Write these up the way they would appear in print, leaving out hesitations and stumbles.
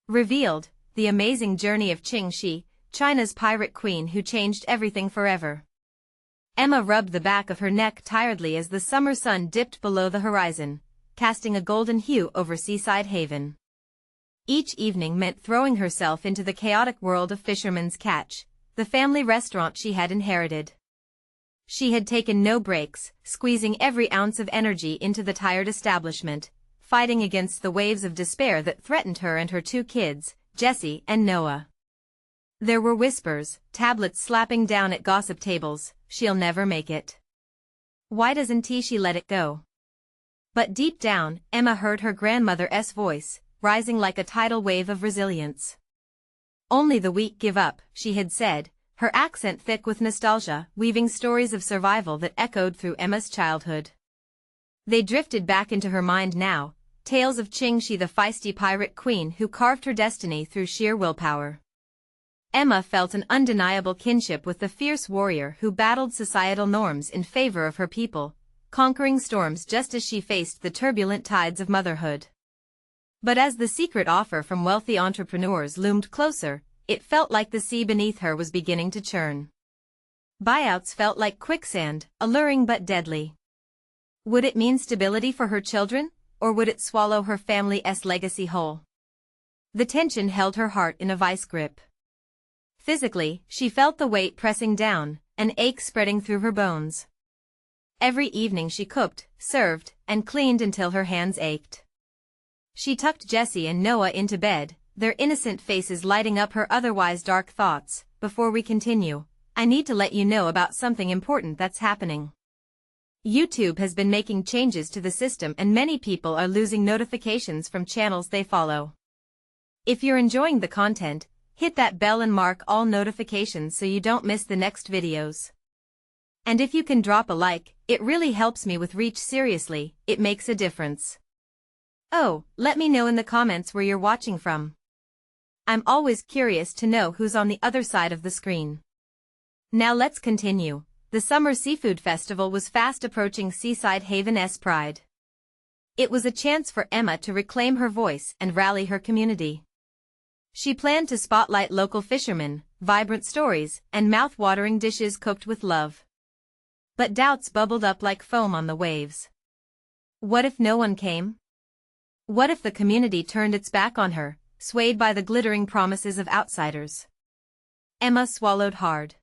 Revealed, the amazing journey of Ching Shih, China's pirate queen who changed everything forever. Emma rubbed the back of her neck tiredly as the summer sun dipped below the horizon, casting a golden hue over Seaside Haven. Each evening meant throwing herself into the chaotic world of Fisherman's Catch, the family restaurant she had inherited. She had taken no breaks, squeezing every ounce of energy into the tired establishment, fighting against the waves of despair that threatened her and her two kids, Jessie and Noah. There were whispers, tablets slapping down at gossip tables, she'll never make it. Why doesn't she let it go? But deep down, Emma heard her grandmother's voice, rising like a tidal wave of resilience. Only the weak give up, she had said, her accent thick with nostalgia, weaving stories of survival that echoed through Emma's childhood. They drifted back into her mind now, tales of Ching Shih, the feisty pirate queen who carved her destiny through sheer willpower. Emma felt an undeniable kinship with the fierce warrior who battled societal norms in favor of her people, conquering storms just as she faced the turbulent tides of motherhood. But as the secret offer from wealthy entrepreneurs loomed closer, it felt like the sea beneath her was beginning to churn. Buyouts felt like quicksand, alluring but deadly. Would it mean stability for her children, or would it swallow her family's legacy whole? The tension held her heart in a vice grip. Physically, she felt the weight pressing down, an ache spreading through her bones. Every evening she cooked, served, and cleaned until her hands ached. She tucked Jessie and Noah into bed, their innocent faces lighting up her otherwise dark thoughts. Before we continue, I need to let you know about something important that's happening. YouTube has been making changes to the system and many people are losing notifications from channels they follow. If you're enjoying the content, hit that bell and mark all notifications so you don't miss the next videos. And if you can drop a like, it really helps me with reach. Seriously, it makes a difference. Oh, let me know in the comments where you're watching from. I'm always curious to know who's on the other side of the screen. Now let's continue. The Summer Seafood Festival was fast approaching Seaside Haven's pride. It was a chance for Emma to reclaim her voice and rally her community. She planned to spotlight local fishermen, vibrant stories, and mouth-watering dishes cooked with love. But doubts bubbled up like foam on the waves. What if no one came? What if the community turned its back on her, swayed by the glittering promises of outsiders? Emma swallowed hard.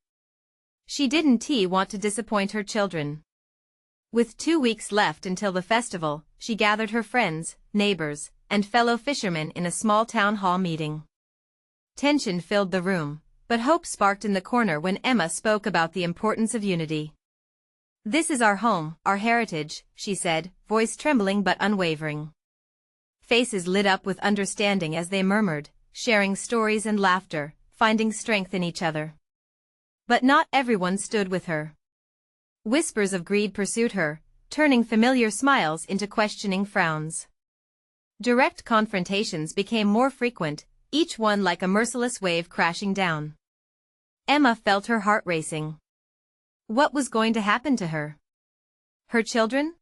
She didn't want to disappoint her children. With 2 weeks left until the festival, she gathered her friends, neighbors, and fellow fishermen in a small town hall meeting. Tension filled the room, but hope sparked in the corner when Emma spoke about the importance of unity. "This is our home, our heritage," she said, voice trembling but unwavering. Faces lit up with understanding as they murmured, sharing stories and laughter, finding strength in each other. But not everyone stood with her. Whispers of greed pursued her, turning familiar smiles into questioning frowns. Direct confrontations became more frequent, each one like a merciless wave crashing down. Emma felt her heart racing. What was going to happen to her? Her children?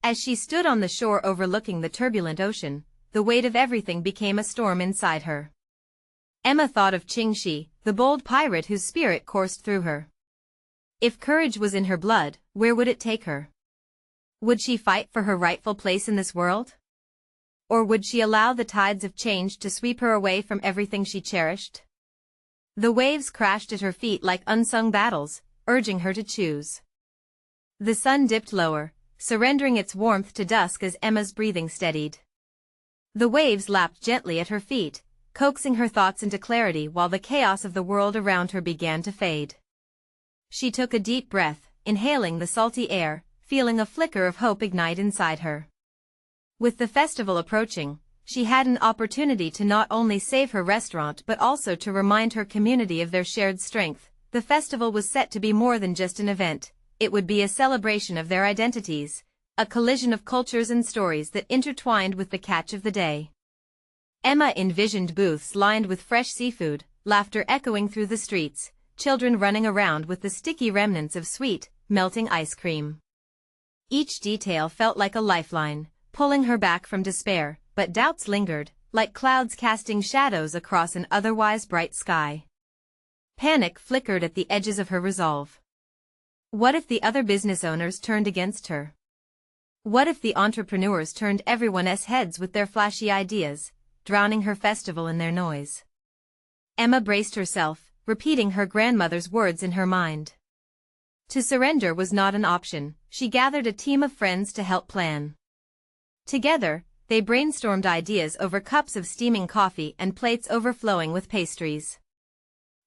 As she stood on the shore overlooking the turbulent ocean, the weight of everything became a storm inside her. Emma thought of Ching Shih, the bold pirate whose spirit coursed through her. If courage was in her blood, where would it take her? Would she fight for her rightful place in this world? Or would she allow the tides of change to sweep her away from everything she cherished? The waves crashed at her feet like unsung battles, urging her to choose. The sun dipped lower, surrendering its warmth to dusk as Emma's breathing steadied. The waves lapped gently at her feet, coaxing her thoughts into clarity while the chaos of the world around her began to fade. She took a deep breath, inhaling the salty air, feeling a flicker of hope ignite inside her. With the festival approaching, she had an opportunity to not only save her restaurant but also to remind her community of their shared strength. The festival was set to be more than just an event. It would be a celebration of their identities, a collision of cultures and stories that intertwined with the catch of the day. Emma envisioned booths lined with fresh seafood, laughter echoing through the streets, children running around with the sticky remnants of sweet, melting ice cream. Each detail felt like a lifeline, pulling her back from despair, but doubts lingered, like clouds casting shadows across an otherwise bright sky. Panic flickered at the edges of her resolve. What if the other business owners turned against her? What if the entrepreneurs turned everyone's heads with their flashy ideas, drowning her festival in their noise? Emma braced herself, repeating her grandmother's words in her mind. To surrender was not an option. She gathered a team of friends to help plan. Together, they brainstormed ideas over cups of steaming coffee and plates overflowing with pastries.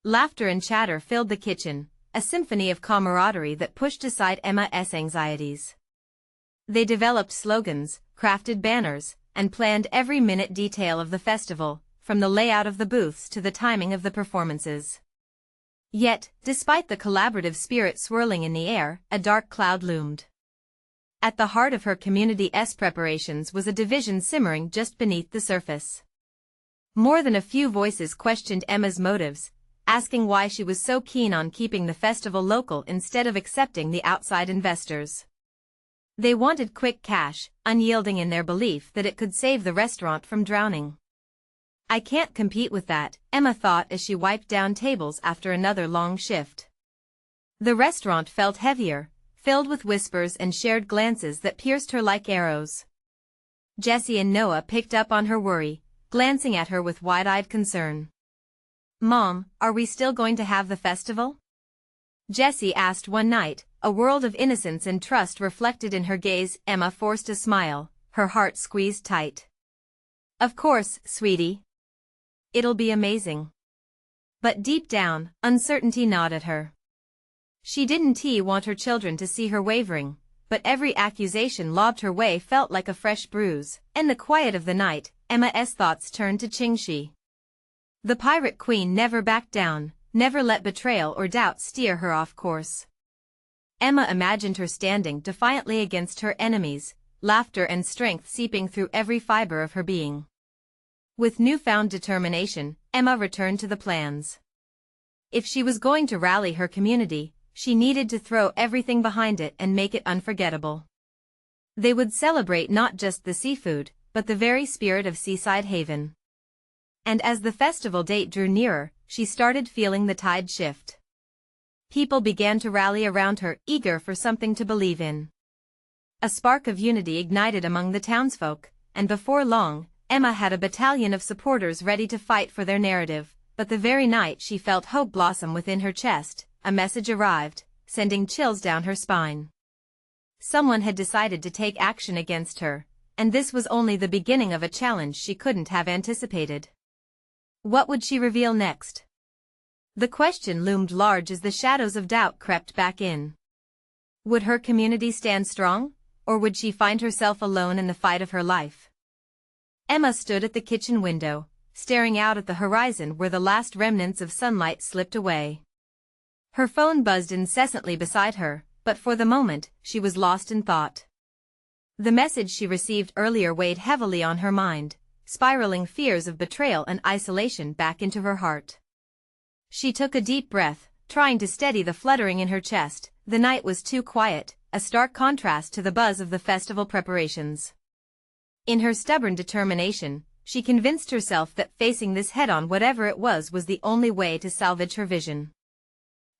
Laughter and chatter filled the kitchen, a symphony of camaraderie that pushed aside Emma's anxieties. They developed slogans, crafted banners, and planned every minute detail of the festival, from the layout of the booths to the timing of the performances. Yet, despite the collaborative spirit swirling in the air, a dark cloud loomed. At the heart of her community's preparations was a division simmering just beneath the surface. More than a few voices questioned Emma's motives, asking why she was so keen on keeping the festival local instead of accepting the outside investors. They wanted quick cash, unyielding in their belief that it could save the restaurant from drowning. I can't compete with that, Emma thought as she wiped down tables after another long shift. The restaurant felt heavier, filled with whispers and shared glances that pierced her like arrows. Jessie and Noah picked up on her worry, glancing at her with wide-eyed concern. "Mom, are we still going to have the festival?" Jessie asked one night, a world of innocence and trust reflected in her gaze. Emma forced a smile, her heart squeezed tight. "Of course, sweetie. It'll be amazing." But deep down, uncertainty gnawed at her. She didn't want her children to see her wavering, but every accusation lobbed her way felt like a fresh bruise. In the quiet of the night, Emma's thoughts turned to Ching Shih. The pirate queen never backed down, never let betrayal or doubt steer her off course. Emma imagined her standing defiantly against her enemies, laughter and strength seeping through every fiber of her being. With newfound determination, Emma returned to the plans. If she was going to rally her community, she needed to throw everything behind it and make it unforgettable. They would celebrate not just the seafood, but the very spirit of Seaside Haven. And as the festival date drew nearer, she started feeling the tide shift. People began to rally around her, eager for something to believe in. A spark of unity ignited among the townsfolk, and before long, Emma had a battalion of supporters ready to fight for their narrative. But the very night she felt hope blossom within her chest, a message arrived, sending chills down her spine. Someone had decided to take action against her, and this was only the beginning of a challenge she couldn't have anticipated. What would she reveal next? The question loomed large as the shadows of doubt crept back in. Would her community stand strong, or would she find herself alone in the fight of her life? Emma stood at the kitchen window, staring out at the horizon where the last remnants of sunlight slipped away. Her phone buzzed incessantly beside her, but for the moment, she was lost in thought. The message she received earlier weighed heavily on her mind, spiraling fears of betrayal and isolation back into her heart. She took a deep breath, trying to steady the fluttering in her chest. The night was too quiet, a stark contrast to the buzz of the festival preparations. In her stubborn determination, she convinced herself that facing this head-on, whatever it was the only way to salvage her vision.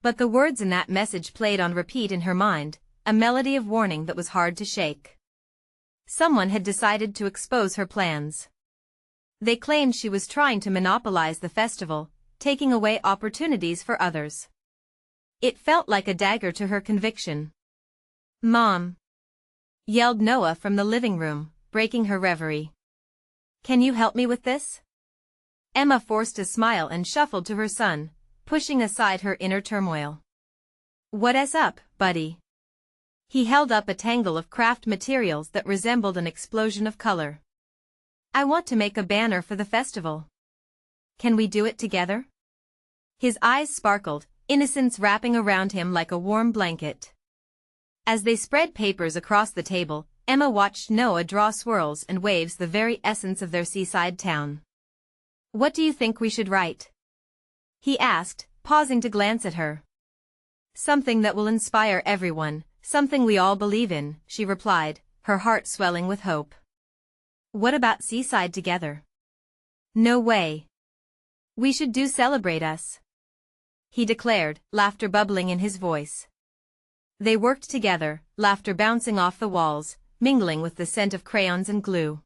But the words in that message played on repeat in her mind, a melody of warning that was hard to shake. Someone had decided to expose her plans. They claimed she was trying to monopolize the festival, taking away opportunities for others. It felt like a dagger to her conviction. "Mom!" yelled Noah from the living room, breaking her reverie. "Can you help me with this?" Emma forced a smile and shuffled to her son, pushing aside her inner turmoil. "What's up, buddy?" He held up a tangle of craft materials that resembled an explosion of color. "I want to make a banner for the festival. Can we do it together?" His eyes sparkled, innocence wrapping around him like a warm blanket. As they spread papers across the table, Emma watched Noah draw swirls and waves, the very essence of their seaside town. "What do you think we should write?" he asked, pausing to glance at her. "Something that will inspire everyone, something we all believe in," she replied, her heart swelling with hope. "What about Seaside Together?" No way. We should do celebrate us, he declared, laughter bubbling in his voice. They worked together, laughter bouncing off the walls, mingling with the scent of crayons and glue.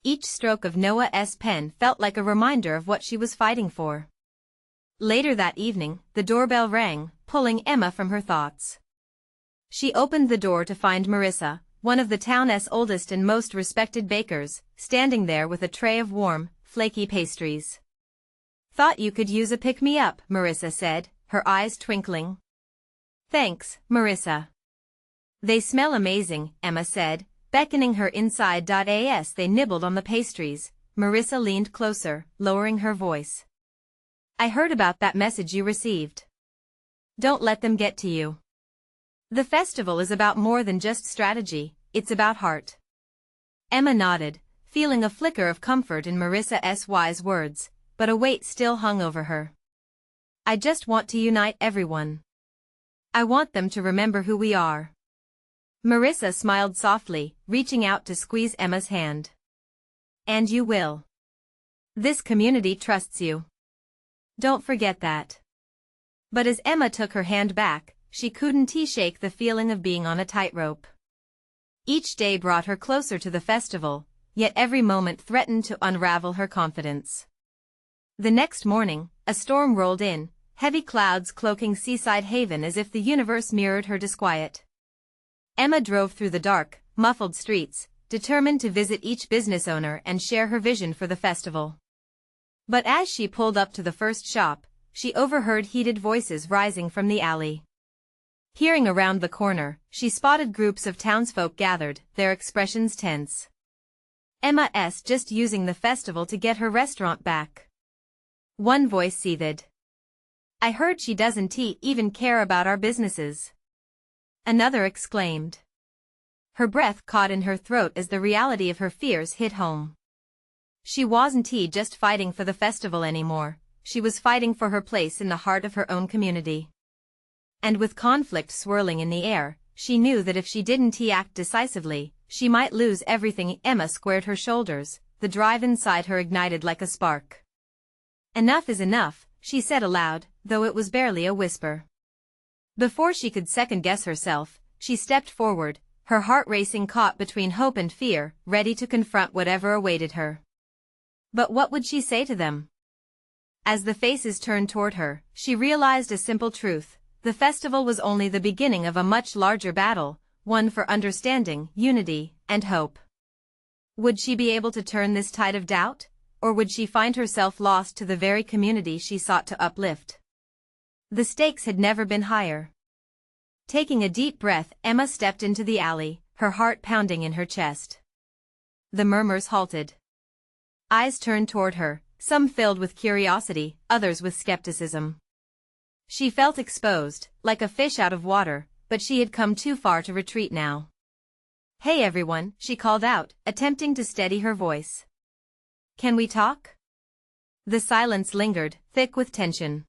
Each stroke of Noah's pen felt like a reminder of what she was fighting for. Later that evening, the doorbell rang, pulling Emma from her thoughts. She opened the door to find Marissa, one of the town's oldest and most respected bakers, standing there with a tray of warm, flaky pastries. "Thought you could use a pick-me-up," Marissa said, her eyes twinkling. "Thanks, Marissa." "They smell amazing," Emma said, beckoning her inside. As they nibbled on the pastries, Marissa leaned closer, lowering her voice. "I heard about that message you received. Don't let them get to you. The festival is about more than just strategy, it's about heart." Emma nodded, feeling a flicker of comfort in Marissa's wise words, but a weight still hung over her. "I just want to unite everyone. I want them to remember who we are." Marissa smiled softly, reaching out to squeeze Emma's hand. "And you will. This community trusts you. Don't forget that." But as Emma took her hand back, she couldn't shake the feeling of being on a tightrope. Each day brought her closer to the festival, yet every moment threatened to unravel her confidence. The next morning, a storm rolled in, heavy clouds cloaking Seaside Haven as if the universe mirrored her disquiet. Emma drove through the dark, muffled streets, determined to visit each business owner and share her vision for the festival. But as she pulled up to the first shop, she overheard heated voices rising from the alley. Peering around the corner, she spotted groups of townsfolk gathered, their expressions tense. "Emma's just using the festival to get her restaurant back," one voice seethed. "I heard she doesn't even care about our businesses," another exclaimed. Her breath caught in her throat as the reality of her fears hit home. She wasn't just fighting for the festival anymore, she was fighting for her place in the heart of her own community. And with conflict swirling in the air, she knew that if she didn't act decisively, she might lose everything. Emma squared her shoulders, the drive inside her ignited like a spark. "Enough is enough," she said aloud, though it was barely a whisper. Before she could second-guess herself, she stepped forward, her heart racing caught between hope and fear, ready to confront whatever awaited her. But what would she say to them? As the faces turned toward her, she realized a simple truth: the festival was only the beginning of a much larger battle, one for understanding, unity, and hope. Would she be able to turn this tide of doubt, or would she find herself lost to the very community she sought to uplift? The stakes had never been higher. Taking a deep breath, Emma stepped into the alley, her heart pounding in her chest. The murmurs halted. Eyes turned toward her, some filled with curiosity, others with skepticism. She felt exposed, like a fish out of water, but she had come too far to retreat now. "Hey everyone," she called out, attempting to steady her voice. "Can we talk?" The silence lingered, thick with tension.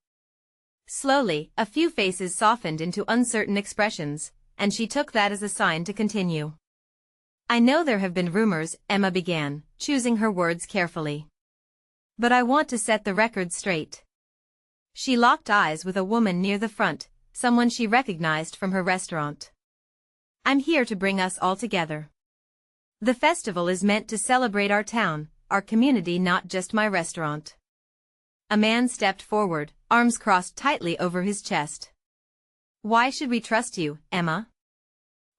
Slowly, a few faces softened into uncertain expressions, and she took that as a sign to continue. "I know there have been rumors," Emma began, choosing her words carefully. "But I want to set the record straight." She locked eyes with a woman near the front, someone she recognized from her restaurant. "I'm here to bring us all together. The festival is meant to celebrate our town, our community, not just my restaurant." A man stepped forward, arms crossed tightly over his chest. "Why should we trust you, Emma?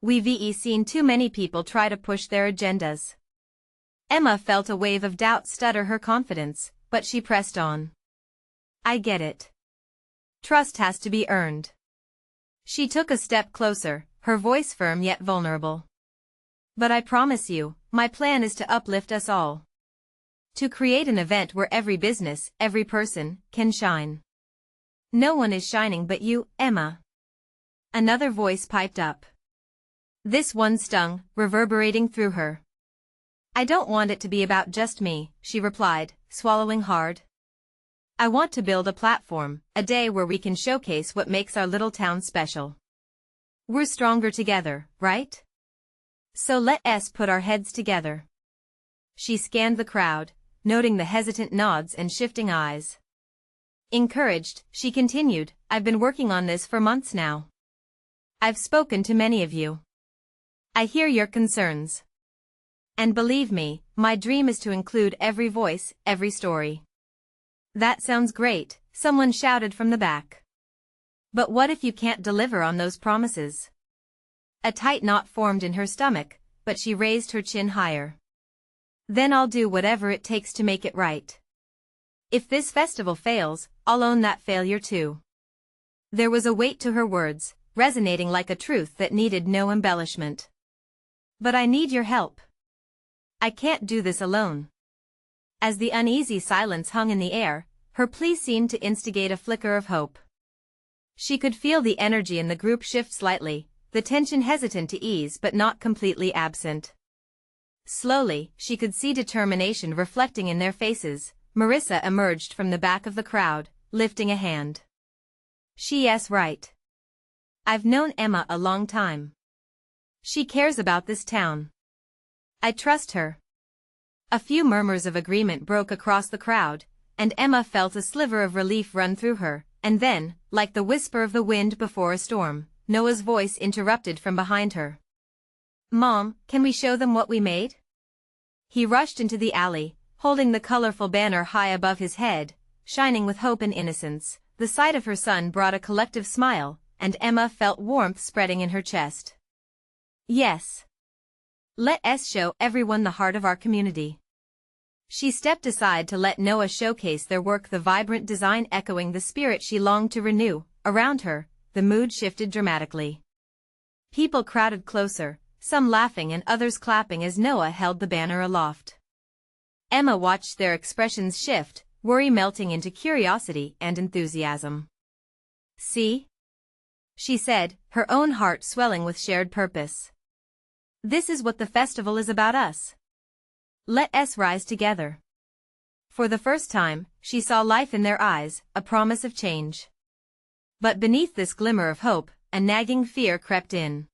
We've seen too many people try to push their agendas." Emma felt a wave of doubt stutter her confidence, but she pressed on. "I get it. Trust has to be earned." She took a step closer, her voice firm yet vulnerable. "But I promise you, my plan is to uplift us all. To create an event where every business, every person, can shine." "No one is shining but you, Emma." Another voice piped up. This one stung, reverberating through her. "I don't want it to be about just me," she replied, swallowing hard. "I want to build a platform, a day where we can showcase what makes our little town special. We're stronger together, right? So let's put our heads together." She scanned the crowd, noting the hesitant nods and shifting eyes. Encouraged, she continued, I've been working on this for months now. I've spoken to many of you. I hear your concerns. And believe me, my dream is to include every voice, every story. That sounds great, someone shouted from the back. But what if you can't deliver on those promises? A tight knot formed in her stomach, but she raised her chin higher. Then I'll do whatever it takes to make it right. If this festival fails, I'll own that failure too. There was a weight to her words, resonating like a truth that needed no embellishment. But I need your help. I can't do this alone. As the uneasy silence hung in the air, her plea seemed to instigate a flicker of hope. She could feel the energy in the group shift slightly, the tension hesitant to ease but not completely absent. Slowly, she could see determination reflecting in their faces. Marissa emerged from the back of the crowd, lifting a hand. She's right. I've known Emma a long time. She cares about this town. I trust her. A few murmurs of agreement broke across the crowd, and Emma felt a sliver of relief run through her, and then, like the whisper of the wind before a storm, Noah's voice interrupted from behind her. Mom, can we show them what we made? He rushed into the alley, holding the colorful banner high above his head, shining with hope and innocence. The sight of her son brought a collective smile, and Emma felt warmth spreading in her chest. Yes. Let us show everyone the heart of our community. She stepped aside to let Noah showcase their work, the vibrant design echoing the spirit she longed to renew. Around her, the mood shifted dramatically. People crowded closer, some laughing and others clapping as Noah held the banner aloft. Emma watched their expressions shift, worry melting into curiosity and enthusiasm. See? She said, her own heart swelling with shared purpose. This is what the festival is about us. Let us rise together. For the first time, she saw life in their eyes, a promise of change. But beneath this glimmer of hope, a nagging fear crept in.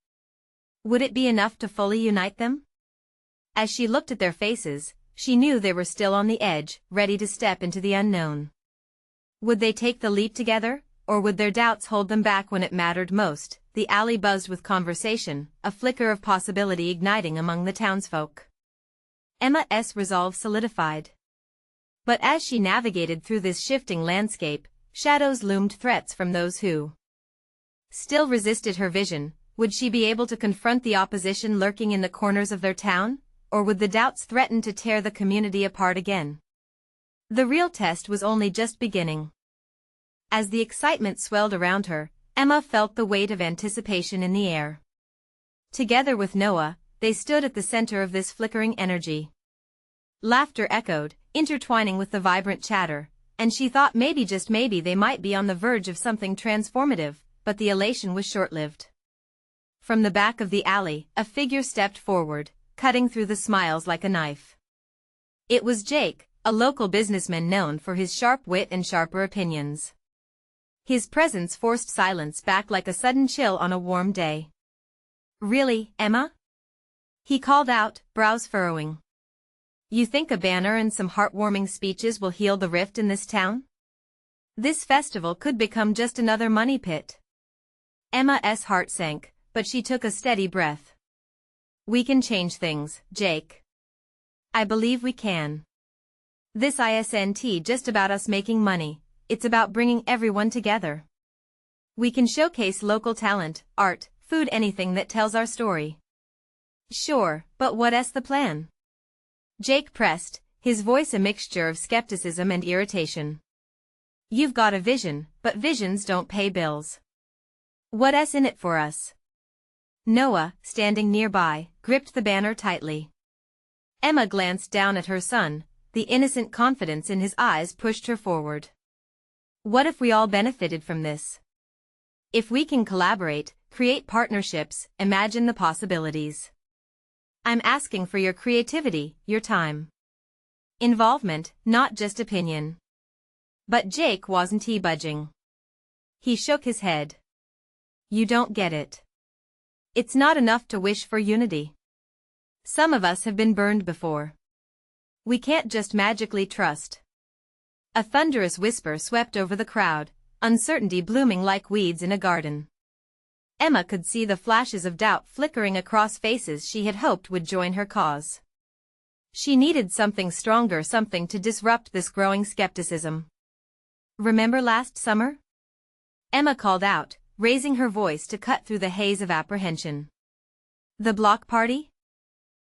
Would it be enough to fully unite them? As she looked at their faces, she knew they were still on the edge, ready to step into the unknown. Would they take the leap together, or would their doubts hold them back when it mattered most? The alley buzzed with conversation, a flicker of possibility igniting among the townsfolk. Emma's resolve solidified. But as she navigated through this shifting landscape, shadows loomed, threats from those who still resisted her vision. Would she be able to confront the opposition lurking in the corners of their town? Or would the doubts threaten to tear the community apart again? The real test was only just beginning. As the excitement swelled around her, Emma felt the weight of anticipation in the air. Together with Noah, they stood at the center of this flickering energy. Laughter echoed, intertwining with the vibrant chatter, and she thought maybe, just maybe, they might be on the verge of something transformative, but the elation was short-lived. From the back of the alley, a figure stepped forward, cutting through the smiles like a knife. It was Jake, a local businessman known for his sharp wit and sharper opinions. His presence forced silence back like a sudden chill on a warm day. Really, Emma? He called out, brows furrowing. You think a banner and some heartwarming speeches will heal the rift in this town? This festival could become just another money pit. Emma's heart sank, but she took a steady breath. We can change things, Jake. I believe we can. This isn't just about us making money, it's about bringing everyone together. We can showcase local talent, art, food, anything that tells our story. Sure, but what's the plan? Jake pressed, his voice a mixture of skepticism and irritation. You've got a vision, but visions don't pay bills. What's in it for us? Noah, standing nearby, gripped the banner tightly. Emma glanced down at her son, the innocent confidence in his eyes pushed her forward. What if we all benefited from this? If we can collaborate, create partnerships, imagine the possibilities. I'm asking for your creativity, your time. Involvement, not just opinion. But Jake wasn't budging. He shook his head. You don't get it. It's not enough to wish for unity. Some of us have been burned before. We can't just magically trust. A thunderous whisper swept over the crowd, uncertainty blooming like weeds in a garden. Emma could see the flashes of doubt flickering across faces she had hoped would join her cause. She needed something stronger, something to disrupt this growing skepticism. "Remember last summer?" Emma called out, raising her voice to cut through the haze of apprehension. "The block party?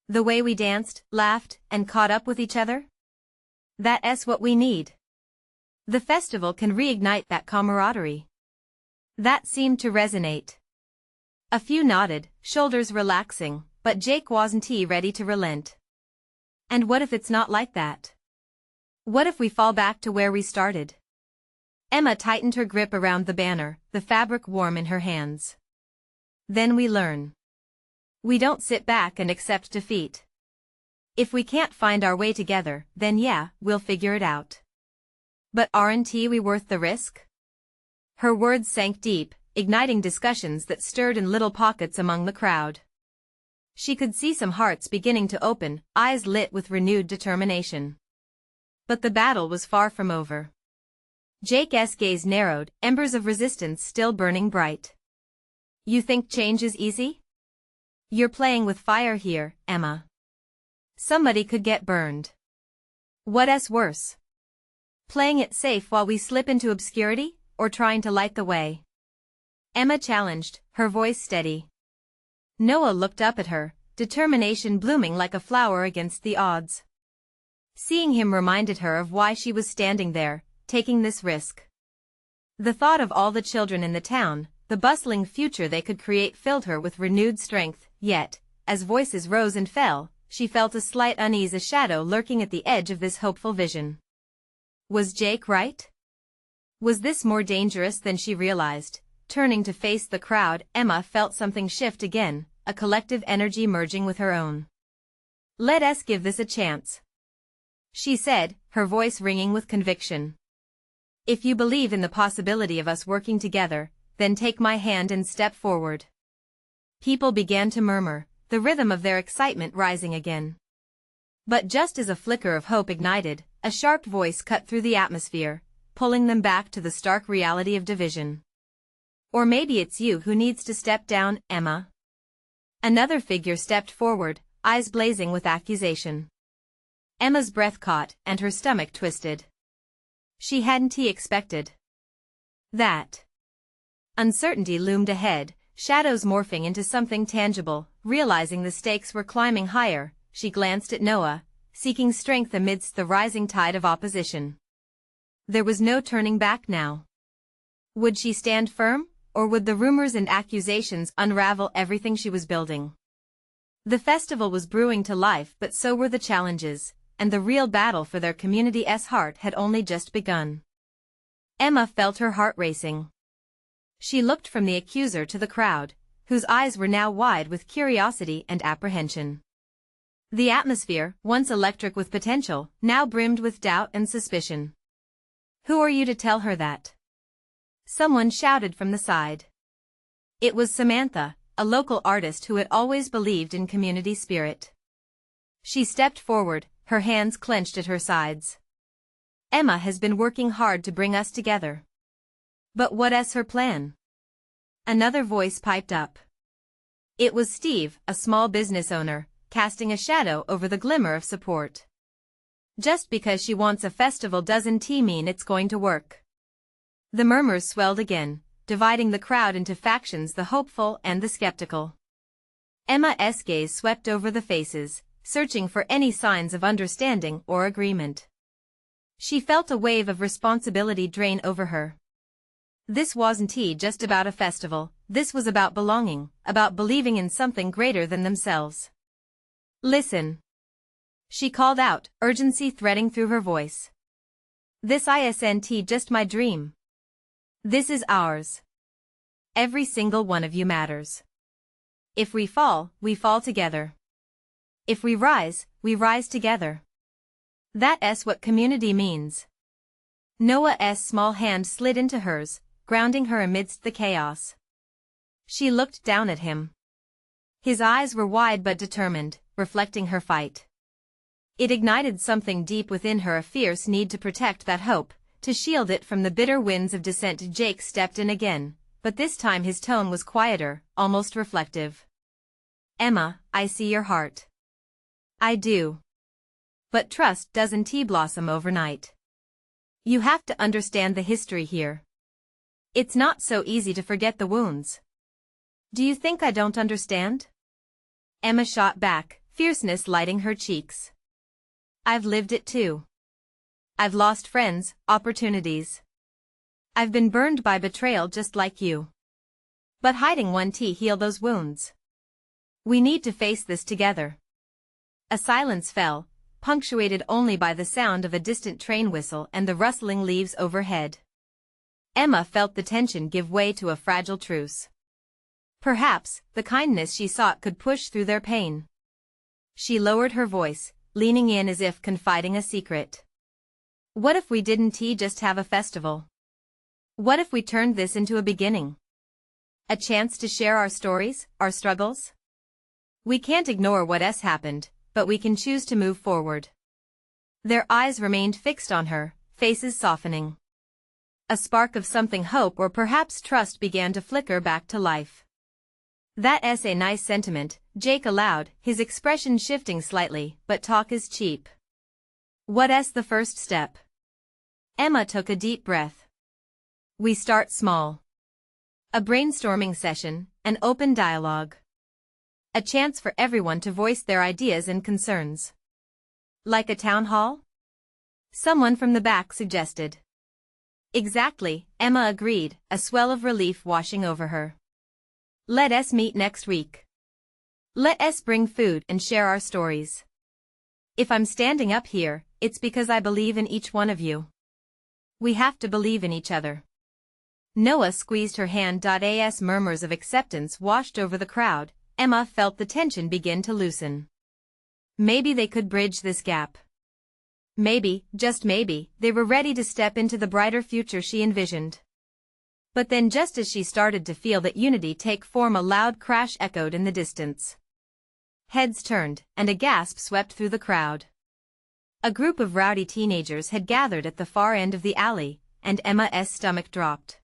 The way we danced, laughed, and caught up with each other? That's what we need. The festival can reignite that camaraderie." That seemed to resonate. A few nodded, shoulders relaxing, but Jake wasn't ready to relent. "And what if it's not like that? What if we fall back to where we started?" Emma tightened her grip around the banner, the fabric warm in her hands. "Then we learn. We don't sit back and accept defeat. If we can't find our way together, then yeah, we'll figure it out. But aren't we worth the risk?" Her words sank deep, igniting discussions that stirred in little pockets among the crowd. She could see some hearts beginning to open, eyes lit with renewed determination. But the battle was far from over. Jake's gaze narrowed, embers of resistance still burning bright. "You think change is easy? You're playing with fire here, Emma. Somebody could get burned. What's worse? Playing it safe while we slip into obscurity, or trying to light the way?" Emma challenged, her voice steady. Noah looked up at her, determination blooming like a flower against the odds. Seeing him reminded her of why she was standing there, taking this risk. The thought of all the children in the town, the bustling future they could create filled her with renewed strength, yet, as voices rose and fell, she felt a slight unease, a shadow lurking at the edge of this hopeful vision. Was Jake right? Was this more dangerous than she realized? Turning to face the crowd, Emma felt something shift again, a collective energy merging with her own. "Let us give this a chance," she said, her voice ringing with conviction. "If you believe in the possibility of us working together, then take my hand and step forward." People began to murmur, the rhythm of their excitement rising again. But just as a flicker of hope ignited, a sharp voice cut through the atmosphere, pulling them back to the stark reality of division. "Or maybe it's you who needs to step down, Emma." Another figure stepped forward, eyes blazing with accusation. Emma's breath caught, and her stomach twisted. She hadn't expected that. Uncertainty loomed ahead, shadows morphing into something tangible. Realizing the stakes were climbing higher, she glanced at Noah, seeking strength amidst the rising tide of opposition. There was no turning back now. Would she stand firm, or would the rumors and accusations unravel everything she was building? The festival was brewing to life, but so were the challenges, and the real battle for their community's heart had only just begun. Emma felt her heart racing. She looked from the accuser to the crowd, whose eyes were now wide with curiosity and apprehension. The atmosphere, once electric with potential, now brimmed with doubt and suspicion. "Who are you to tell her that?" someone shouted from the side. It was Samantha, a local artist who had always believed in community spirit. She stepped forward, her hands clenched at her sides. "Emma has been working hard to bring us together. But what's her plan?" Another voice piped up. It was Steve, a small business owner, casting a shadow over the glimmer of support. "Just because she wants a festival doesn't mean it's going to work." The murmurs swelled again, dividing the crowd into factions, the hopeful and the skeptical. Emma's gaze swept over the faces, searching for any signs of understanding or agreement. She felt a wave of responsibility drain over her. This wasn't just about a festival, this was about belonging, about believing in something greater than themselves. "Listen," she called out, urgency threading through her voice. "This isn't just my dream. This is ours. Every single one of you matters. If we fall together. If we rise together. That's what community means." Noah's small hand slid into hers, grounding her amidst the chaos. She looked down at him. His eyes were wide but determined, reflecting her fight. It ignited something deep within her, a fierce need to protect that hope, to shield it from the bitter winds of dissent. Jake stepped in again, but this time his tone was quieter, almost reflective. Emma, I see your heart. I do. But trust doesn't blossom overnight. You have to understand the history here. It's not so easy to forget the wounds. Do you think I don't understand? Emma shot back, fierceness lighting her cheeks. I've lived it too. I've lost friends, opportunities. I've been burned by betrayal just like you. But hiding won't heal those wounds. We need to face this together. A silence fell, punctuated only by the sound of a distant train whistle and the rustling leaves overhead. Emma felt the tension give way to a fragile truce. Perhaps, the kindness she sought could push through their pain. She lowered her voice, leaning in as if confiding a secret. What if we didn't just have a festival? What if we turned this into a beginning? A chance to share our stories, our struggles? We can't ignore what has happened, but we can choose to move forward. Their eyes remained fixed on her, faces softening. A spark of something, hope or perhaps trust, began to flicker back to life. That's a nice sentiment, Jake allowed, his expression shifting slightly, but talk is cheap. What's the first step? Emma took a deep breath. We start small. A brainstorming session, an open dialogue. A chance for everyone to voice their ideas and concerns. Like a town hall? Someone from the back suggested. Exactly, Emma agreed, a swell of relief washing over her. Let us meet next week. Let us bring food and share our stories. If I'm standing up here, it's because I believe in each one of you. We have to believe in each other. Noah squeezed her hand. As murmurs of acceptance washed over the crowd, Emma felt the tension begin to loosen. Maybe they could bridge this gap. Maybe, just maybe, they were ready to step into the brighter future she envisioned. But then, just as she started to feel that unity take form, a loud crash echoed in the distance. Heads turned, and a gasp swept through the crowd. A group of rowdy teenagers had gathered at the far end of the alley, and Emma's stomach dropped.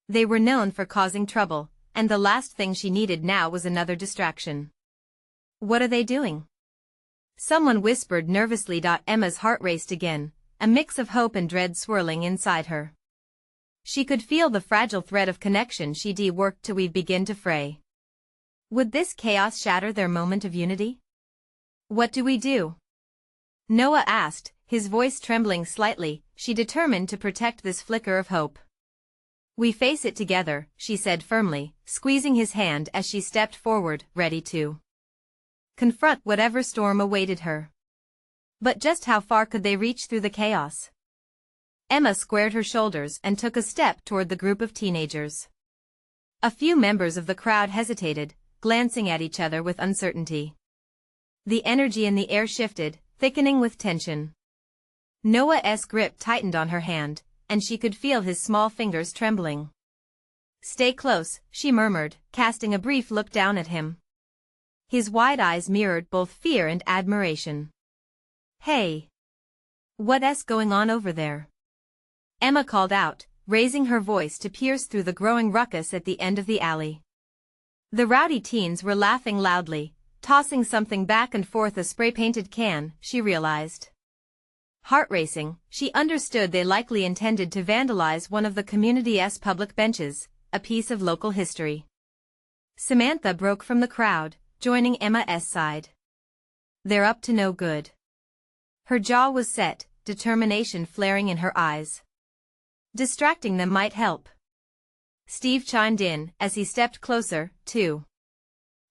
They were known for causing trouble, and the last thing she needed now was another distraction. What are they doing? Someone whispered nervously. Emma's heart raced again, a mix of hope and dread swirling inside her. She could feel the fragile thread of connection she'd worked to weave begin to fray. Would this chaos shatter their moment of unity? What do we do? Noah asked, his voice trembling slightly, she determined to protect this flicker of hope. We face it together, she said firmly, squeezing his hand as she stepped forward, ready to confront whatever storm awaited her. But just how far could they reach through the chaos? Emma squared her shoulders and took a step toward the group of teenagers. A few members of the crowd hesitated, glancing at each other with uncertainty. The energy in the air shifted, thickening with tension. Noah's grip tightened on her hand, and she could feel his small fingers trembling. Stay close, she murmured, casting a brief look down at him. His wide eyes mirrored both fear and admiration. Hey! What's going on over there? Emma called out, raising her voice to pierce through the growing ruckus at the end of the alley. The rowdy teens were laughing loudly, tossing something back and forth, a spray-painted can, she realized. Heart racing, she understood they likely intended to vandalize one of the community's public benches, a piece of local history. Samantha broke from the crowd, joining Emma's side. They're up to no good. Her jaw was set, determination flaring in her eyes. Distracting them might help. Steve chimed in as he stepped closer, too.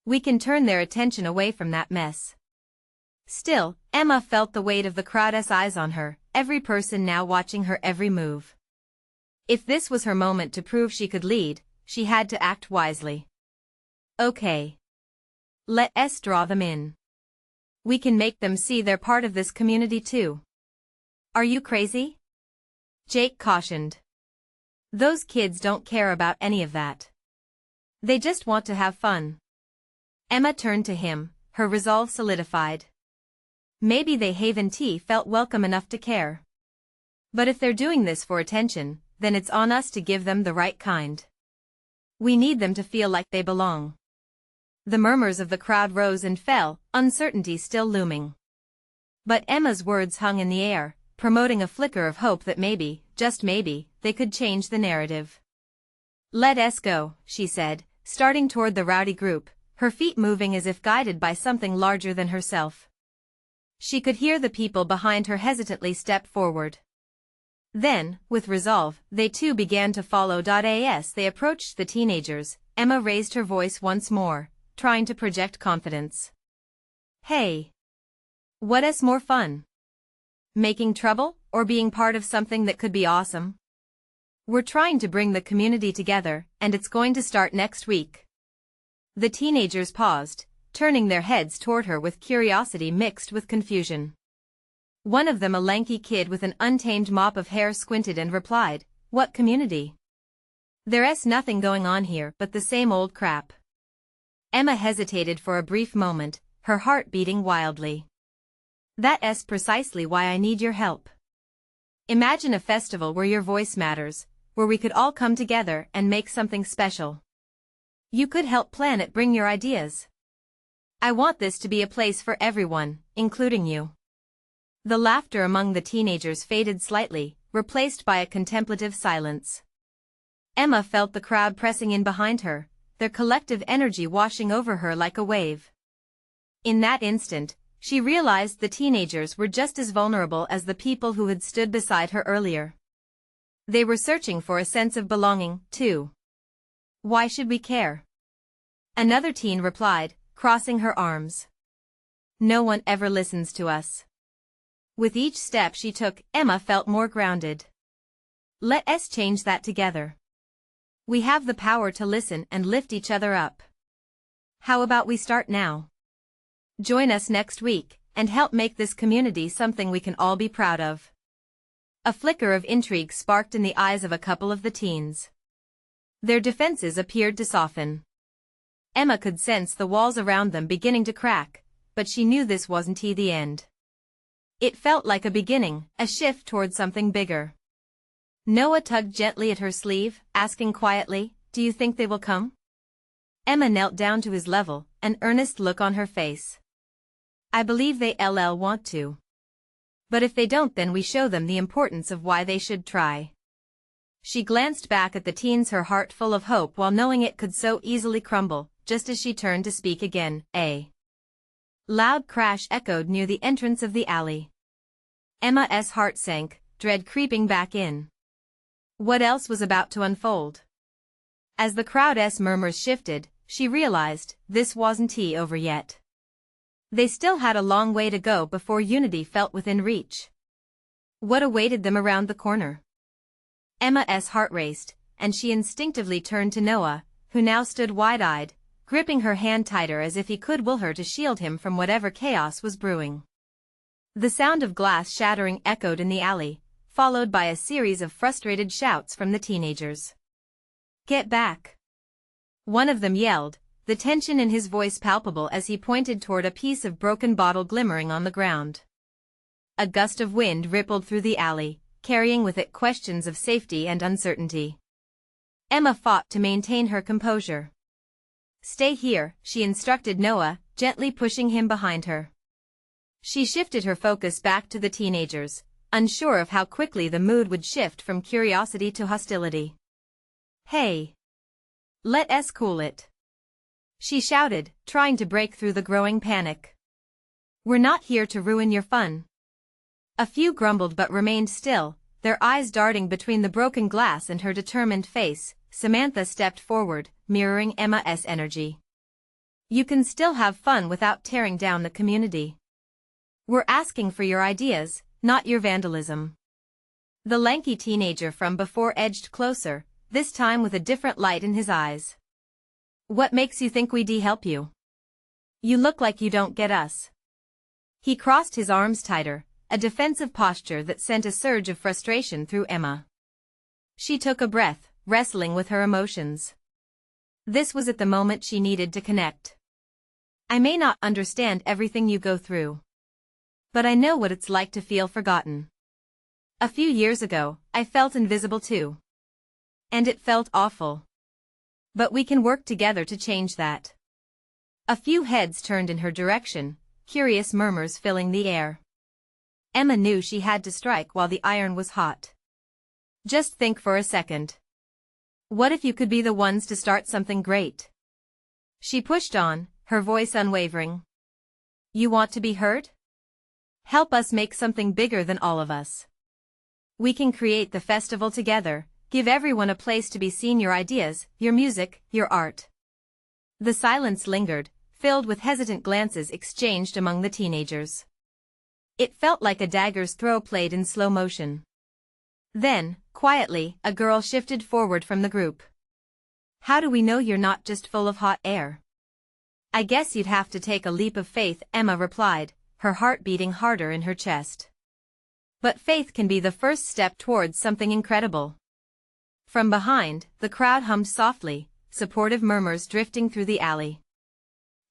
We can turn their attention away from that mess. Still, Emma felt the weight of the crowd's eyes on her, every person now watching her every move. If this was her moment to prove she could lead, she had to act wisely. Okay. Let's draw them in. We can make them see they're part of this community too. Are you crazy? Jake cautioned. Those kids don't care about any of that. They just want to have fun. Emma turned to him, her resolve solidified. Maybe they haven't felt welcome enough to care. But if they're doing this for attention, then it's on us to give them the right kind. We need them to feel like they belong. The murmurs of the crowd rose and fell, uncertainty still looming. But Emma's words hung in the air, promoting a flicker of hope that maybe, just maybe, they could change the narrative. "Let us go," she said, starting toward the rowdy group, her feet moving as if guided by something larger than herself. She could hear the people behind her hesitantly step forward. Then, with resolve, they too began to follow. As they approached the teenagers, Emma raised her voice once more, trying to project confidence. "Hey! What's more fun? Making trouble, or being part of something that could be awesome? We're trying to bring the community together, and it's going to start next week." The teenagers paused, turning their heads toward her with curiosity mixed with confusion. One of them, a lanky kid with an untamed mop of hair, squinted and replied, "What community? There's nothing going on here but the same old crap." Emma hesitated for a brief moment, her heart beating wildly. "That's precisely why I need your help. Imagine a festival where your voice matters, where we could all come together and make something special. You could help plan it, bring your ideas. I want this to be a place for everyone, including you." The laughter among the teenagers faded slightly, replaced by a contemplative silence. Emma felt the crowd pressing in behind her, their collective energy washing over her like a wave. In that instant, she realized the teenagers were just as vulnerable as the people who had stood beside her earlier. They were searching for a sense of belonging, too. "Why should we care?" another teen replied, crossing her arms. "No one ever listens to us." With each step she took, Emma felt more grounded. "Let us change that together. We have the power to listen and lift each other up. How about we start now? Join us next week, and help make this community something we can all be proud of." A flicker of intrigue sparked in the eyes of a couple of the teens. Their defenses appeared to soften. Emma could sense the walls around them beginning to crack, but she knew this wasn't the end. It felt like a beginning, a shift toward something bigger. Noah tugged gently at her sleeve, asking quietly, "Do you think they will come?" Emma knelt down to his level, an earnest look on her face. "I believe they'll want to. But if they don't, then we show them the importance of why they should try." She glanced back at the teens, her heart full of hope while knowing it could so easily crumble, just as she turned to speak again. A loud crash echoed near the entrance of the alley. Emma's heart sank, dread creeping back in. What else was about to unfold? As the crowd's murmurs shifted, she realized this wasn't over yet. They still had a long way to go before unity felt within reach. What awaited them around the corner? Emma's heart raced, and she instinctively turned to Noah, who now stood wide-eyed, gripping her hand tighter as if he could will her to shield him from whatever chaos was brewing. The sound of glass shattering echoed in the alley, followed by a series of frustrated shouts from the teenagers. "Get back!" one of them yelled, the tension in his voice palpable as he pointed toward a piece of broken bottle glimmering on the ground. A gust of wind rippled through the alley, carrying with it questions of safety and uncertainty. Emma fought to maintain her composure. "Stay here," she instructed Noah, gently pushing him behind her. She shifted her focus back to the teenagers, unsure of how quickly the mood would shift from curiosity to hostility. "Hey! Let us cool it," she shouted, trying to break through the growing panic. "We're not here to ruin your fun." A few grumbled but remained still, their eyes darting between the broken glass and her determined face. Samantha stepped forward, mirroring Emma's energy. "You can still have fun without tearing down the community. We're asking for your ideas, not your vandalism." The lanky teenager from before edged closer, this time with a different light in his eyes. "What makes you think we'd help you? You look like you don't get us." He crossed his arms tighter, a defensive posture that sent a surge of frustration through Emma. She took a breath, wrestling with her emotions. This was at the moment she needed to connect. "I may not understand everything you go through. But I know what it's like to feel forgotten. A few years ago, I felt invisible too. And it felt awful. But we can work together to change that. A few heads turned in her direction, curious murmurs filling the air. Emma knew she had to strike while the iron was hot. Just think for a second. What if you could be the ones to start something great? She pushed on, her voice unwavering. You want to be heard? Help us make something bigger than all of us. We can create the festival together, give everyone a place to be seen, your ideas, your music, your art. The silence lingered, filled with hesitant glances exchanged among the teenagers. It felt like a dagger's throw played in slow motion. Then, quietly, a girl shifted forward from the group. How do we know you're not just full of hot air? I guess you'd have to take a leap of faith, Emma replied, her heart beating harder in her chest. But faith can be the first step towards something incredible. From behind, the crowd hummed softly, supportive murmurs drifting through the alley.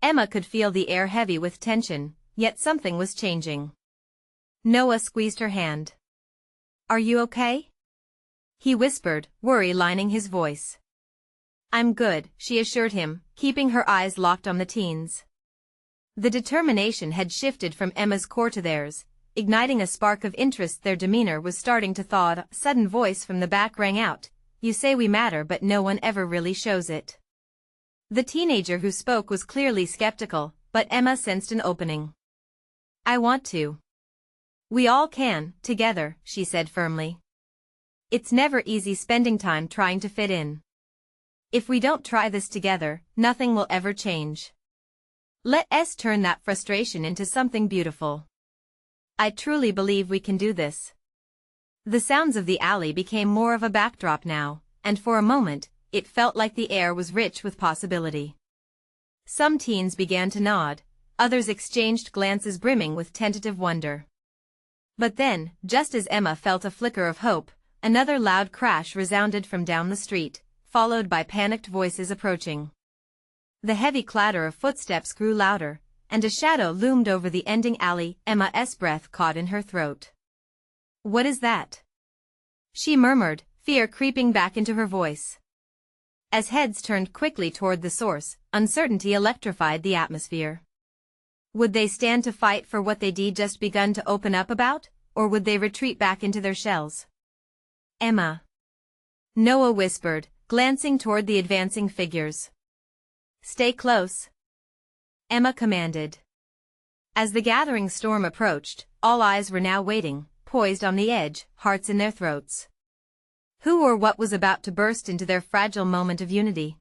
Emma could feel the air heavy with tension, yet something was changing. Noah squeezed her hand. Are you okay? He whispered, worry lining his voice. I'm good, she assured him, keeping her eyes locked on the teens. The determination had shifted from Emma's core to theirs, igniting a spark of interest. Their demeanor was starting to thaw. A sudden voice from the back rang out, you say we matter but no one ever really shows it. The teenager who spoke was clearly skeptical, but Emma sensed an opening. I want to. We all can, together, she said firmly. It's never easy spending time trying to fit in. If we don't try this together, nothing will ever change. Let us turn that frustration into something beautiful. I truly believe we can do this. The sounds of the alley became more of a backdrop now, and for a moment, it felt like the air was rich with possibility. Some teens began to nod, others exchanged glances brimming with tentative wonder. But then, just as Emma felt a flicker of hope, another loud crash resounded from down the street, followed by panicked voices approaching. The heavy clatter of footsteps grew louder, and a shadow loomed over the ending alley. Emma's breath caught in her throat. What is that? She murmured, fear creeping back into her voice. As heads turned quickly toward the source, uncertainty electrified the atmosphere. Would they stand to fight for what they'd just begun to open up about, or would they retreat back into their shells? Emma. Noah whispered, glancing toward the advancing figures. Stay close. Emma commanded. As the gathering storm approached, all eyes were now waiting, poised on the edge, hearts in their throats. Who or what was about to burst into their fragile moment of unity?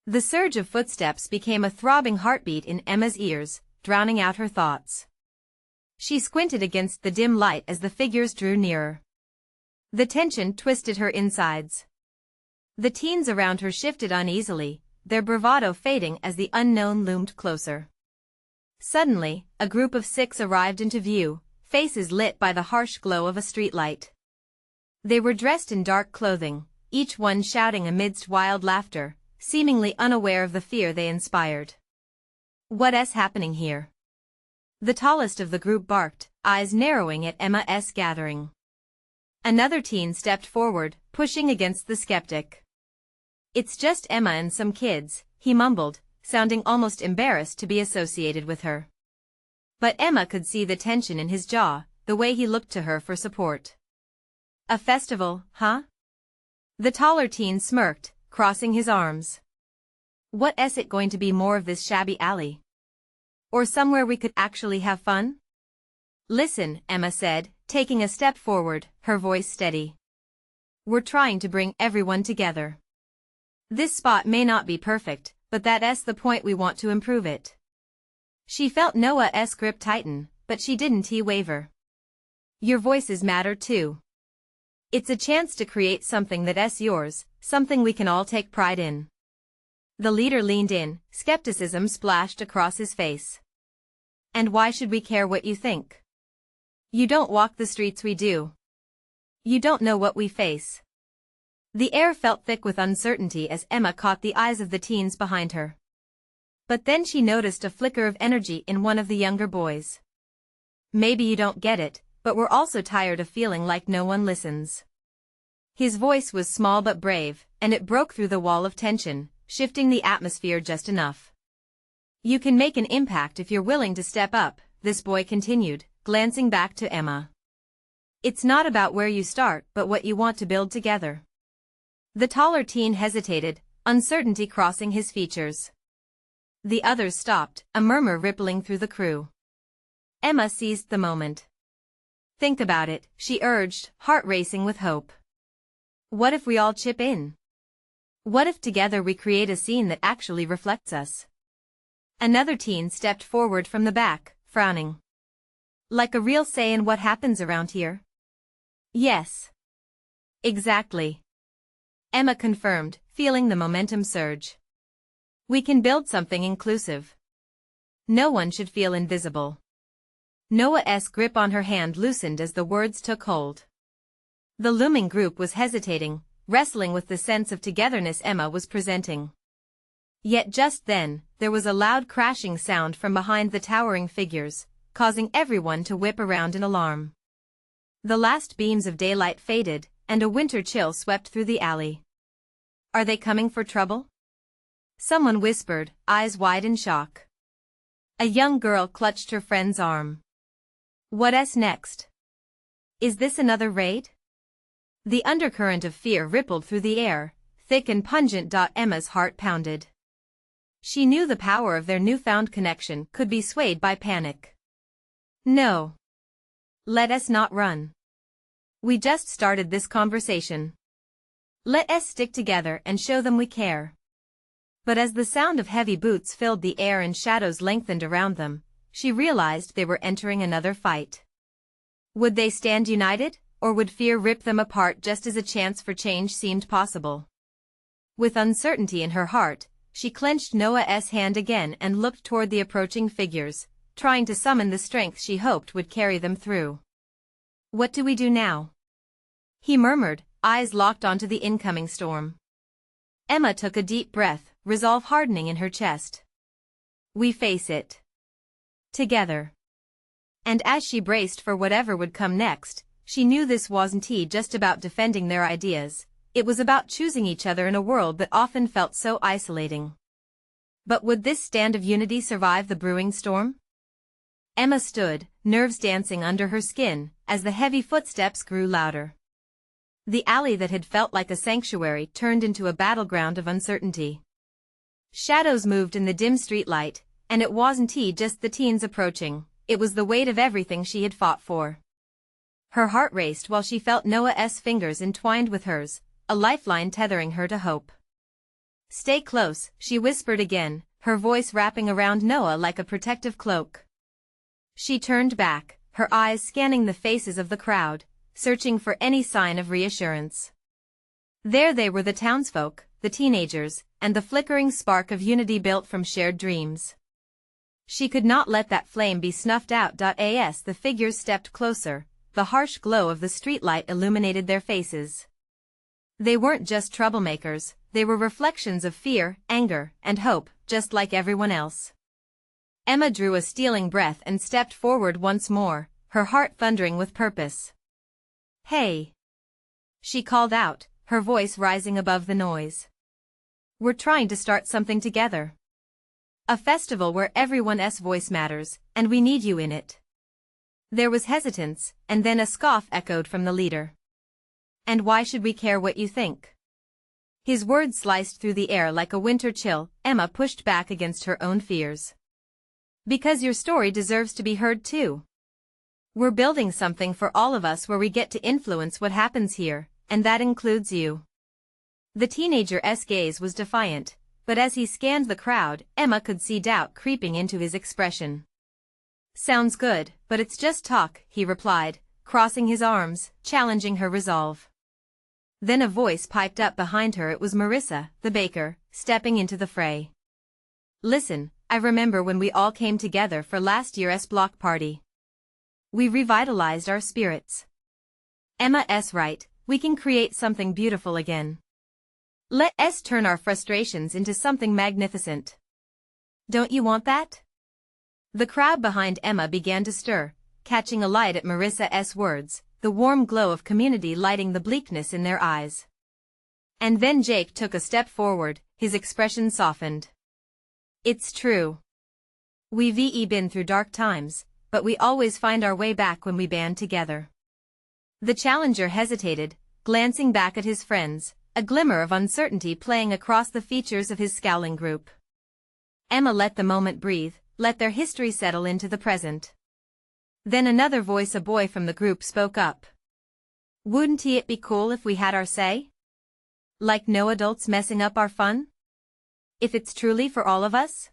The surge of footsteps became a throbbing heartbeat in Emma's ears, drowning out her thoughts. She squinted against the dim light as the figures drew nearer. The tension twisted her insides. The teens around her shifted uneasily, their bravado fading as the unknown loomed closer. Suddenly, a group of 6 arrived into view, faces lit by the harsh glow of a streetlight. They were dressed in dark clothing, each one shouting amidst wild laughter, seemingly unaware of the fear they inspired. What's happening here? The tallest of the group barked, eyes narrowing at Emma's gathering. Another teen stepped forward, pushing against the skeptic. It's just Emma and some kids, he mumbled, sounding almost embarrassed to be associated with her. But Emma could see the tension in his jaw, the way he looked to her for support. A festival, huh? The taller teen smirked, crossing his arms. What's it going to be, more of this shabby alley? Or somewhere we could actually have fun? Listen, Emma said, taking a step forward, her voice steady. We're trying to bring everyone together. This spot may not be perfect, but that's the point. We want to improve it. She felt Noah's grip tighten, but she didn't waver. Your voices matter too. It's a chance to create something that's yours, something we can all take pride in. The leader leaned in, skepticism splashed across his face. And why should we care what you think? You don't walk the streets we do. You don't know what we face. The air felt thick with uncertainty as Emma caught the eyes of the teens behind her. But then she noticed a flicker of energy in one of the younger boys. Maybe you don't get it, but we're also tired of feeling like no one listens. His voice was small but brave, and it broke through the wall of tension, shifting the atmosphere just enough. You can make an impact if you're willing to step up, this boy continued, glancing back to Emma. It's not about where you start but what you want to build together. The taller teen hesitated, uncertainty crossing his features. The others stopped, a murmur rippling through the crew. Emma seized the moment. Think about it, she urged, heart racing with hope. What if we all chip in? What if together we create a scene that actually reflects us? Another teen stepped forward from the back, frowning. Like a real say in what happens around here? Yes. Exactly. Emma confirmed, feeling the momentum surge. We can build something inclusive. No one should feel invisible. Noah's grip on her hand loosened as the words took hold. The looming group was hesitating, wrestling with the sense of togetherness Emma was presenting. Yet just then, there was a loud crashing sound from behind the towering figures, causing everyone to whip around in alarm. The last beams of daylight faded, and a winter chill swept through the alley. Are they coming for trouble? Someone whispered, eyes wide in shock. A young girl clutched her friend's arm. What's next? Is this another raid? The undercurrent of fear rippled through the air, thick and pungent. Emma's heart pounded. She knew the power of their newfound connection could be swayed by panic. No. Let us not run. We just started this conversation. Let us stick together and show them we care. But as the sound of heavy boots filled the air and shadows lengthened around them, she realized they were entering another fight. Would they stand united, or would fear rip them apart just as a chance for change seemed possible? With uncertainty in her heart, she clenched Noah's hand again and looked toward the approaching figures, trying to summon the strength she hoped would carry them through. What do we do now? He murmured, eyes locked onto the incoming storm. Emma took a deep breath, resolve hardening in her chest. We face it. Together. And as she braced for whatever would come next, she knew this wasn't just about defending their ideas, it was about choosing each other in a world that often felt so isolating. But would this stand of unity survive the brewing storm? Emma stood, nerves dancing under her skin, as the heavy footsteps grew louder. The alley that had felt like a sanctuary turned into a battleground of uncertainty. Shadows moved in the dim streetlight, and it wasn't just the teens approaching, it was the weight of everything she had fought for. Her heart raced while she felt Noah's fingers entwined with hers, a lifeline tethering her to hope. Stay close, she whispered again, her voice wrapping around Noah like a protective cloak. She turned back, her eyes scanning the faces of the crowd, searching for any sign of reassurance. There they were, the townsfolk, the teenagers, and the flickering spark of unity built from shared dreams. She could not let that flame be snuffed out. As the figures stepped closer, the harsh glow of the streetlight illuminated their faces. They weren't just troublemakers, they were reflections of fear, anger, and hope, just like everyone else. Emma drew a stealing breath and stepped forward once more, her heart thundering with purpose. Hey! She called out, her voice rising above the noise. We're trying to start something together. A festival where everyone's voice matters, and we need you in it. There was hesitance, and then a scoff echoed from the leader. And why should we care what you think? His words sliced through the air like a winter chill. Emma pushed back against her own fears. Because your story deserves to be heard too. We're building something for all of us where we get to influence what happens here, and that includes you. The teenager's gaze was defiant, but as he scanned the crowd, Emma could see doubt creeping into his expression. Sounds good, but it's just talk, he replied, crossing his arms, challenging her resolve. Then a voice piped up behind her. It was Marissa, the baker, stepping into the fray. Listen, I remember when we all came together for last year's block party. We revitalized our spirits. Emma's right, we can create something beautiful again. Let's turn our frustrations into something magnificent. Don't you want that? The crowd behind Emma began to stir, catching a light at Marissa's words, the warm glow of community lighting the bleakness in their eyes. And then Jake took a step forward, his expression softened. It's true. We've been through dark times, but we always find our way back when we band together. The challenger hesitated, glancing back at his friends, a glimmer of uncertainty playing across the features of his scowling group. Emma let the moment breathe, let their history settle into the present. Then another voice, a boy from the group, spoke up. Wouldn't it be cool if we had our say? Like no adults messing up our fun? If it's truly for all of us?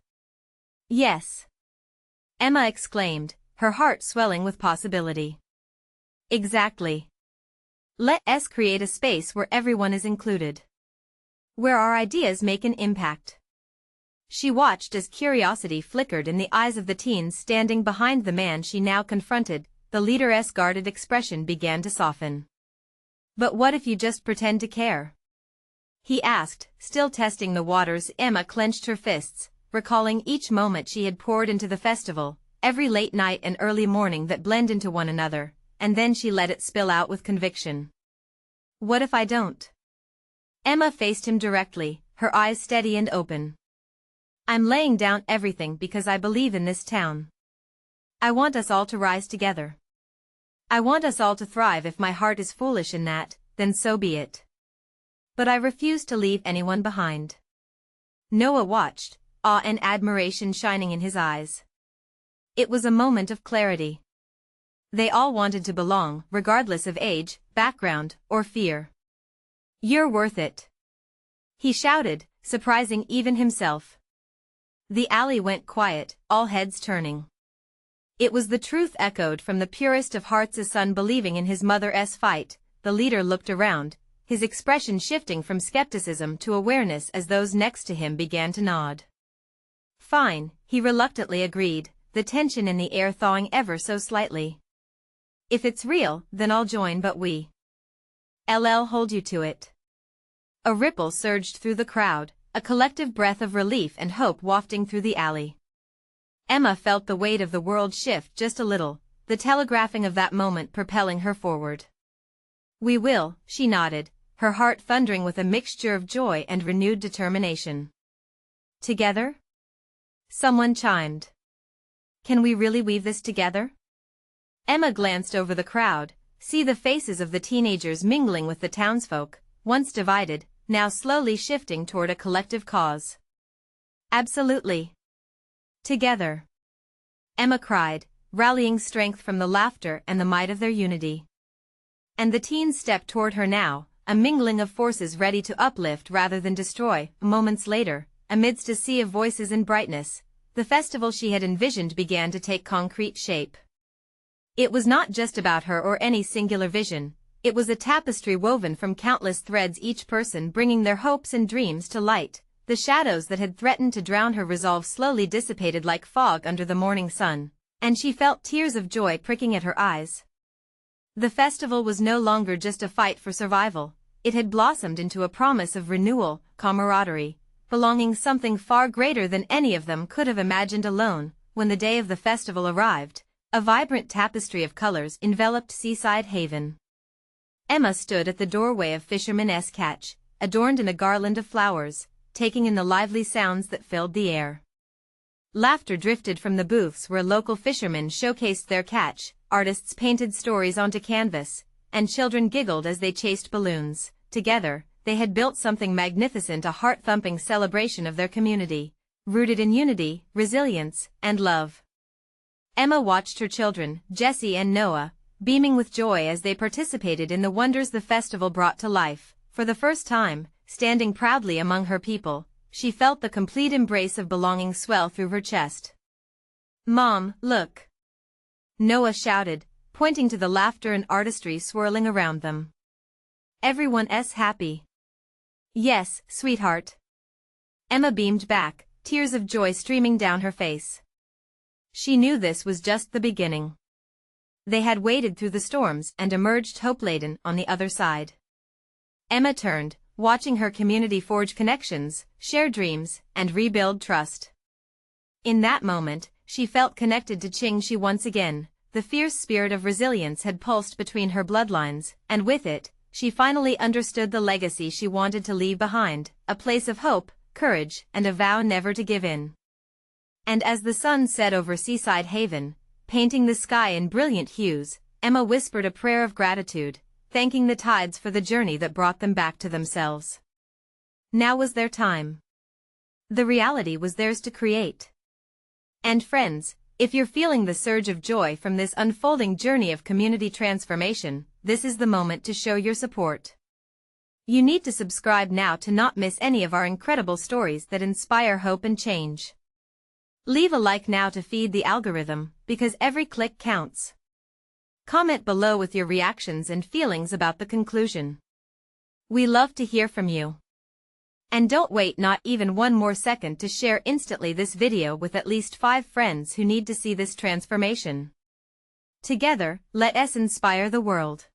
Yes. Emma exclaimed, her heart swelling with possibility. Exactly. Let's create a space where everyone is included. Where our ideas make an impact. She watched as curiosity flickered in the eyes of the teens standing behind the man she now confronted. The leader's guarded expression began to soften. But what if you just pretend to care? He asked, still testing the waters. Emma clenched her fists, recalling each moment she had poured into the festival, every late night and early morning that blend into one another, and then she let it spill out with conviction. What if I don't? Emma faced him directly, her eyes steady and open. I'm laying down everything because I believe in this town. I want us all to rise together. I want us all to thrive. If my heart is foolish in that, then so be it. But I refuse to leave anyone behind. Noah watched, awe and admiration shining in his eyes. It was a moment of clarity. They all wanted to belong, regardless of age, background, or fear. You're worth it. He shouted, surprising even himself. The alley went quiet, all heads turning. It was the truth echoed from the purest of hearts, a son believing in his mother's fight. The leader looked around, his expression shifting from skepticism to awareness as those next to him began to nod. Fine, he reluctantly agreed, the tension in the air thawing ever so slightly. If it's real, then I'll join, but I'll hold you to it. A ripple surged through the crowd, a collective breath of relief and hope wafting through the alley. Emma felt the weight of the world shift just a little, the telegraphing of that moment propelling her forward. We will, she nodded, her heart thundering with a mixture of joy and renewed determination. Together? Someone chimed. Can we really weave this together? Emma glanced over the crowd, see the faces of the teenagers mingling with the townsfolk, once divided, now slowly shifting toward a collective cause. Absolutely. Together. Emma cried, rallying strength from the laughter and the might of their unity. And the teens stepped toward her now, a mingling of forces ready to uplift rather than destroy. Moments later, amidst a sea of voices and brightness, the festival she had envisioned began to take concrete shape. It was not just about her or any singular vision, it was a tapestry woven from countless threads, each person bringing their hopes and dreams to light. The shadows that had threatened to drown her resolve slowly dissipated like fog under the morning sun, and she felt tears of joy pricking at her eyes. The festival was no longer just a fight for survival, it had blossomed into a promise of renewal, camaraderie, belonging, something far greater than any of them could have imagined alone. When the day of the festival arrived, a vibrant tapestry of colors enveloped Seaside Haven. Emma stood at the doorway of Fisherman's Catch, adorned in a garland of flowers, taking in the lively sounds that filled the air. Laughter drifted from the booths where local fishermen showcased their catch, artists painted stories onto canvas, and children giggled as they chased balloons. Together, they had built something magnificent, a heart-thumping celebration of their community, rooted in unity, resilience, and love. Emma watched her children, Jessie and Noah, beaming with joy as they participated in the wonders the festival brought to life. For the first time, standing proudly among her people, she felt the complete embrace of belonging swell through her chest. Mom, look! Noah shouted, pointing to the laughter and artistry swirling around them. Everyone's happy. Yes, sweetheart. Emma beamed back, tears of joy streaming down her face. She knew this was just the beginning. They had waded through the storms and emerged hope-laden on the other side. Emma turned, watching her community forge connections, share dreams, and rebuild trust. In that moment, she felt connected to Ching Shih once again, the fierce spirit of resilience had pulsed between her bloodlines, and with it, she finally understood the legacy she wanted to leave behind, a place of hope, courage, and a vow never to give in. And as the sun set over Seaside Haven, painting the sky in brilliant hues, Emma whispered a prayer of gratitude, thanking the tides for the journey that brought them back to themselves. Now was their time. The reality was theirs to create. And friends, if you're feeling the surge of joy from this unfolding journey of community transformation, this is the moment to show your support. You need to subscribe now to not miss any of our incredible stories that inspire hope and change. Leave a like now to feed the algorithm, because every click counts. Comment below with your reactions and feelings about the conclusion. We love to hear from you. And don't wait not even one more second to share instantly this video with at least 5 friends who need to see this transformation. Together, let us inspire the world.